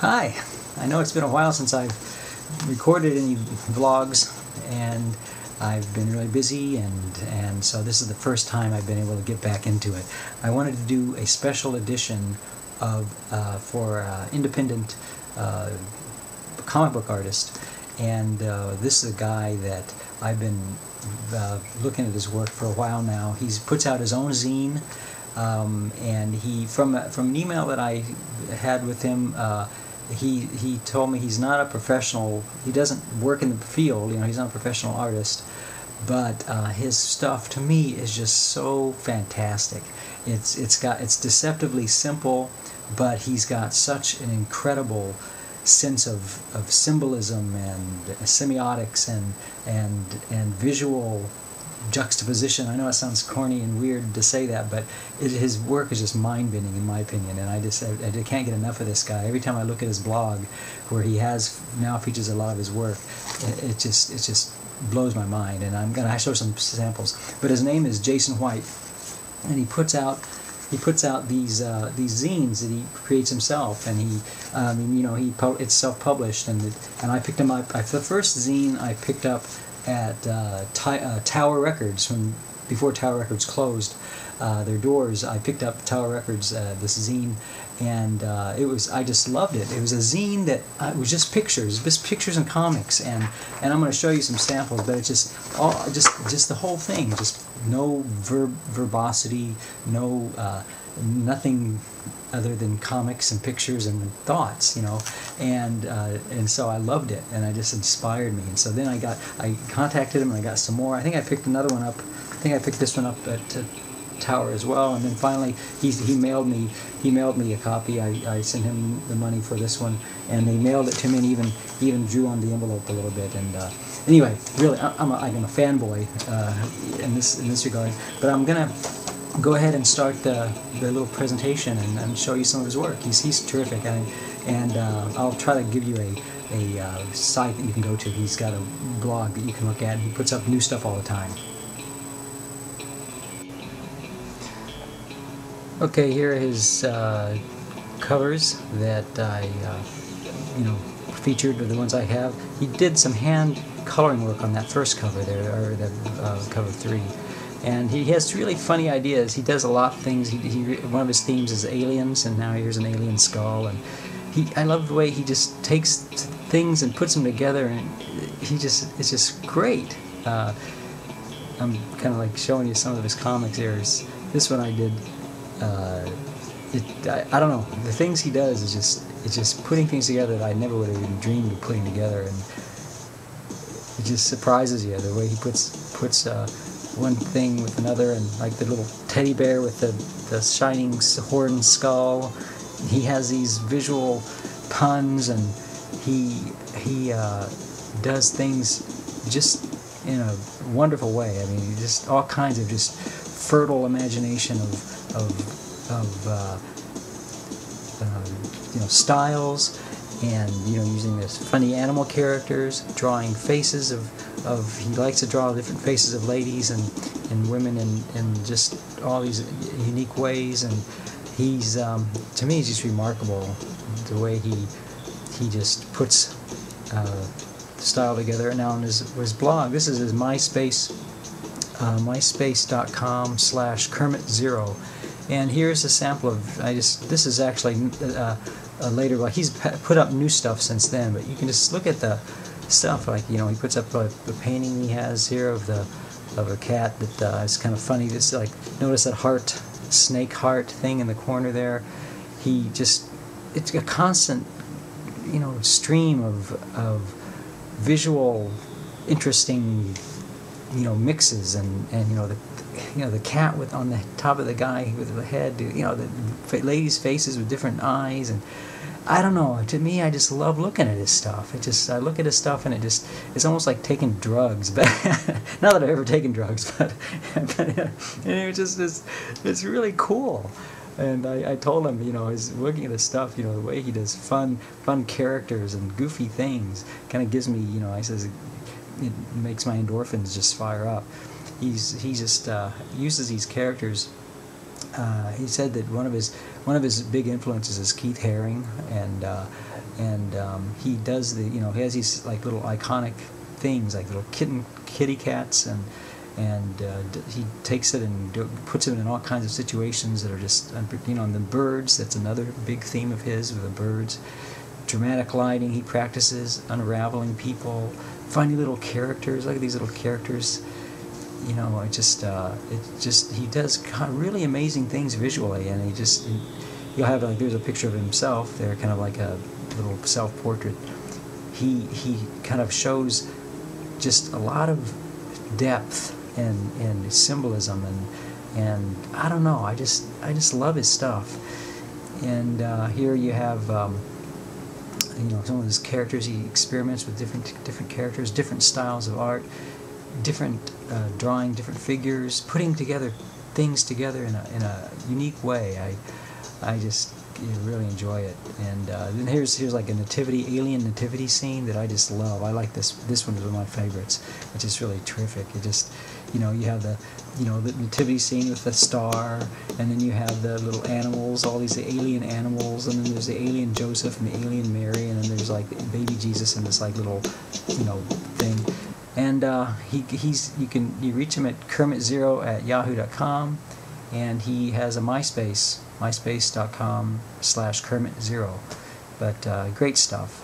Hi, I know it's been a while since I've recorded any vlogs, and I've been really busy, and so this is the first time I've been able to get back into it. I wanted to do a special edition of for independent comic book artist, and this is a guy that I've been looking at his work for a while now. He puts out his own zine, and he from an email that I had with him. He told me he's not a professional. He doesn't work in the field. You know, he's not a professional artist, but his stuff to me is just so fantastic. It's deceptively simple, but he's got such an incredible sense of symbolism and semiotics and visual juxtaposition. I know it sounds corny and weird to say that, but his work is just mind-bending in my opinion, and I can't get enough of this guy. Every time I look at his blog, where he now features a lot of his work, it just blows my mind, and I show some samples. But his name is Jason White, and he puts out these zines that he creates himself, and it's self-published, and I picked him up. The first zine I picked up at Tower Records before Tower Records closed their doors. I picked up Tower Records this zine, and I just loved it. It was a zine that it was just pictures and comics, and I'm going to show you some samples, but it's just the whole thing, just no verbosity, nothing other than comics and pictures and thoughts, and so I loved it, and it just inspired me. And so then I contacted him, and I got some more. I think I picked another one up. I think I picked this one up at Tower as well, and then finally he mailed me a copy. I sent him the money for this one, and they mailed it to me, and even drew on the envelope a little bit. And anyway, really, I'm a fanboy in this regard. But I'm gonna go ahead and start the little presentation and show you some of his work. He's terrific, and I'll try to give you a site that you can go to. He's got a blog that you can look at, and he puts up new stuff all the time. Okay, here are his covers that I featured, or the ones I have. He did some hand coloring work on that first cover there, or the cover 3. And he has really funny ideas. He does a lot of things. One of his themes is aliens, and now here's an alien skull. And I love the way he just takes things and puts them together, and it's just great. I'm kind of like showing you some of his comics here. This one I did. I don't know. The things he does is just putting things together that I never would have even dreamed of putting together, and it just surprises you the way he puts one thing with another, and like the little teddy bear with the shining horn skull. He has these visual puns, and he does things just in a wonderful way. I mean, just all kinds of just fertile imagination of styles, and using this funny animal characters, drawing faces of he likes to draw different faces of ladies and women in just all these unique ways, and he's to me he's just remarkable the way he just puts style together. Now on his blog, this is his MySpace, myspace.com/Kermit0, and here's a sample of this is actually later. Well, he's put up new stuff since then, but you can just look at the stuff, like he puts up a painting he has here of a cat that is kind of funny. This, like, notice that snake heart thing in the corner there. It's a constant stream of visual interesting mixes, and the cat on the top of the guy with the head, the ladies' faces with different eyes, and I don't know. To me, I just love looking at his stuff. I look at his stuff, and it's almost like taking drugs. But not that I've ever taken drugs, but it's really cool. And I told him, he's looking at his stuff, the way he does fun characters and goofy things, kind of gives me, I says, it makes my endorphins just fire up. He just uses these characters. He said that one of his big influences is Keith Haring, and and he does the, he has these like little iconic things, like little kitty cats, and he takes it and puts it in all kinds of situations that are just, and the birds, that's another big theme of his, with the birds. Dramatic lighting, he practices unraveling people, finding little characters. Look at these little characters. He does kind of really amazing things visually, and you'll have, like, there's a picture of himself there, kind of like a little self-portrait. He kind of shows just a lot of depth and symbolism, and I don't know, I just love his stuff. And here you have some of his characters. He experiments with different characters, different styles of art, different drawing, different figures, putting things together in a unique way. I just really enjoy it. And then here's like a alien nativity scene that I just love. I like this. This one is one of my favorites. It's just really terrific. It just, you have the nativity scene with the star, and then you have the little animals, all these alien animals, and then there's the alien Joseph and the alien Mary, and then there's like baby Jesus in this like little, thing. And you reach him at kermit0@yahoo.com, and he has a MySpace, myspace.com/kermit0. But great stuff.